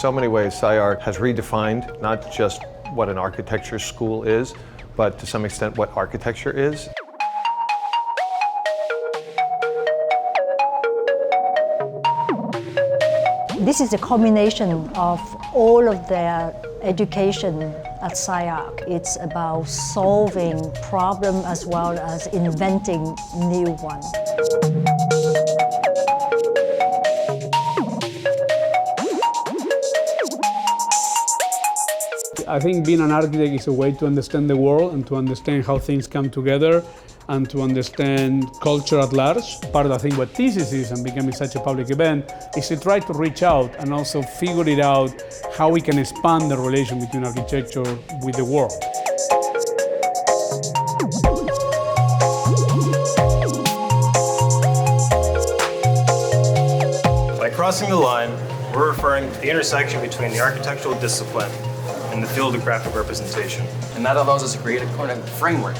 so many ways, SCI-Arc has redefined not just what an architecture school is, but to some extent what architecture is. This is a combination of all of their education at SCI-Arc. It's about solving problems as well as inventing new ones. I think being an architect is a way to understand the world and to understand how things come together and to understand culture at large. Part of, I think, what Thesis is and becoming such a public event is to try to reach out and also figure it out how we can expand the relation between architecture with the world. By crossing the line, we're referring to the intersection between the architectural discipline and the field of graphic representation. And that allows us to create a kind of framework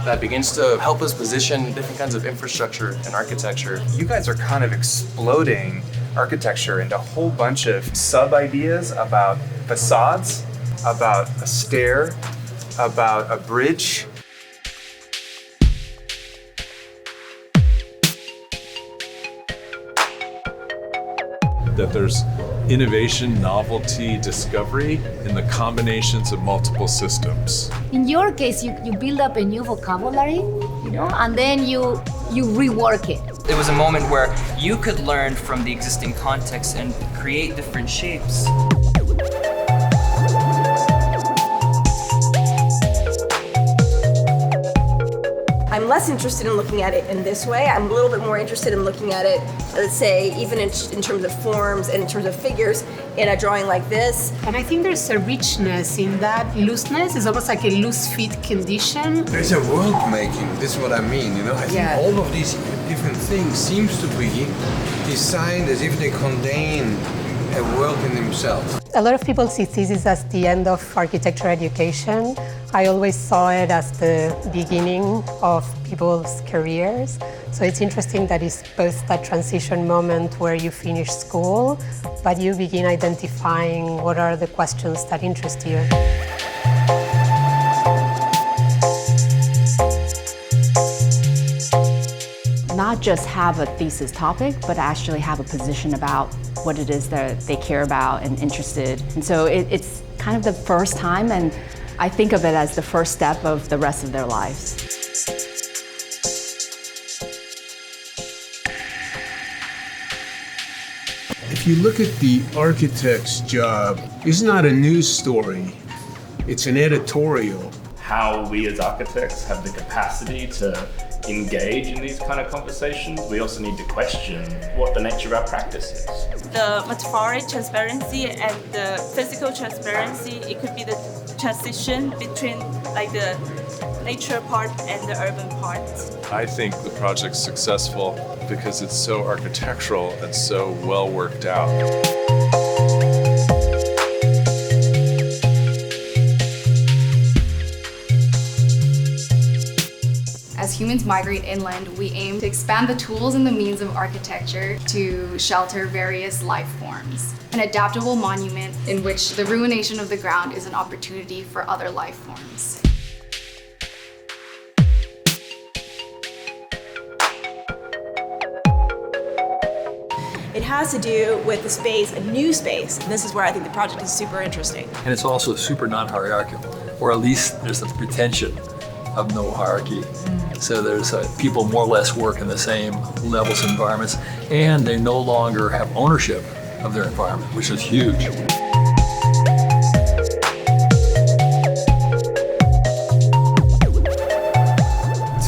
that begins to help us position different kinds of infrastructure and architecture. You guys are kind of exploding architecture into a whole bunch of sub-ideas about facades, about a stair, about a bridge. That there's innovation, novelty, discovery in the combinations of multiple systems. In your case, you build up a new vocabulary, and then you rework it. It was a moment where you could learn from the existing context and create different shapes. I'm less interested in looking at it in this way. I'm a little bit more interested in looking at it, let's say, even in terms of forms and in terms of figures in a drawing like this. And I think there's a richness in that looseness. It's almost like a loose fit condition. There's a world making, this is what I mean, I think all of these different things seems to be designed as if they contain a world in themselves. A lot of people see thesis as the end of architecture education. I always saw it as the beginning of people's careers. So it's interesting that it's both that transition moment where you finish school, but you begin identifying what are the questions that interest you. Not just have a thesis topic, but actually have a position about what it is that they care about and interested. And so it's kind of the first time, and I think of it as the first step of the rest of their lives. If you look at the architect's job, it's not a news story, it's an editorial. How we as architects have the capacity to engage in these kind of conversations, we also need to question what the nature of our practice is. The metaphoric transparency and the physical transparency, it could be the transition between like the nature part and the urban part. I think the project's successful because it's so architectural and so well worked out. As humans migrate inland, we aim to expand the tools and the means of architecture to shelter various life forms. An adaptable monument in which the ruination of the ground is an opportunity for other life forms. It has to do with the space, a new space, and this is where I think the project is super interesting. And it's also super non-hierarchical, or at least there's a pretension of no hierarchy. So there's people more or less work in the same levels of environments, and they no longer have ownership of their environment, which is huge.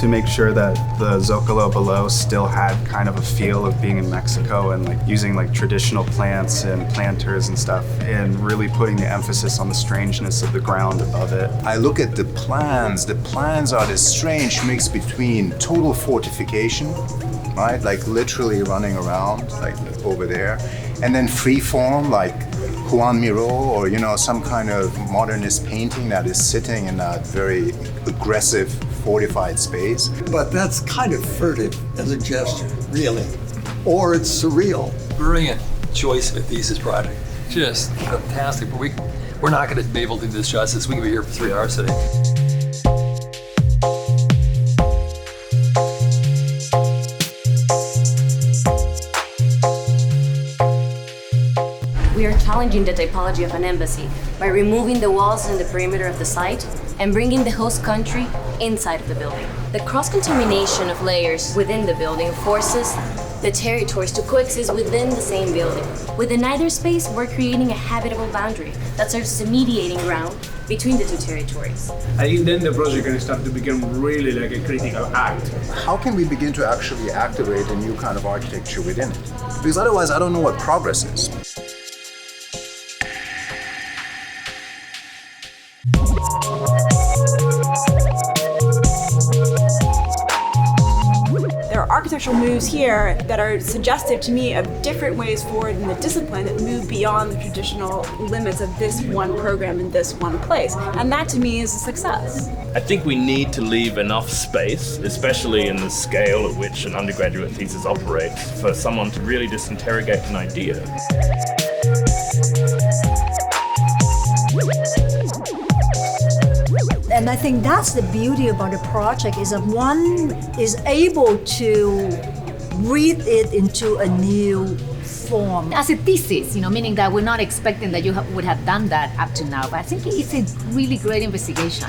To make sure that the Zocalo below still had kind of a feel of being in Mexico and like using like traditional plants and planters and stuff and really putting the emphasis on the strangeness of the ground above it. I look at the plans. The plans are this strange mix between total fortification, right? Like literally running around like over there, and then free form like Juan Miró or some kind of modernist painting that is sitting in that very aggressive fortified space. But that's kind of furtive as a gesture, really. Or it's surreal. Brilliant choice of a thesis project. just fantastic. But we're not going to be able to do this justice. We could be here for 3 hours today. We are challenging the typology of an embassy by removing the walls and the perimeter of the site and bringing the host country inside of the building. The cross-contamination of layers within the building forces the territories to coexist within the same building. Within either space, we're creating a habitable boundary that serves as a mediating ground between the two territories. I think then the project can start to become really like a critical act. How can we begin to actually activate a new kind of architecture within it? Because otherwise, I don't know what progress is. There are architectural moves here that are suggestive to me of different ways forward in the discipline that move beyond the traditional limits of this one program in this one place. And that to me is a success. I think we need to leave enough space, especially in the scale at which an undergraduate thesis operates, for someone to really just interrogate an idea. And I think that's the beauty about the project, is that one is able to read it into a new form. As a thesis, meaning that we're not expecting that you would have done that up to now, but I think it's a really great investigation.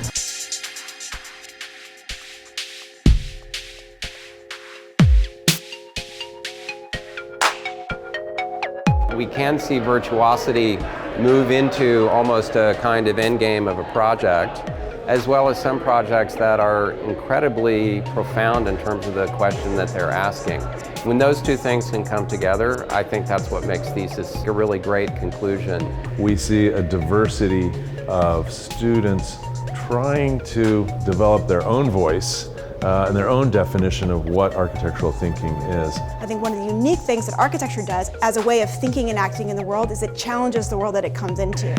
We can see virtuosity move into almost a kind of end game of a project, as well as some projects that are incredibly profound in terms of the question that they're asking. When those two things can come together, I think that's what makes thesis a really great conclusion. We see a diversity of students trying to develop their own voice and their own definition of what architectural thinking is. I think one of the unique things that architecture does as a way of thinking and acting in the world is it challenges the world that it comes into.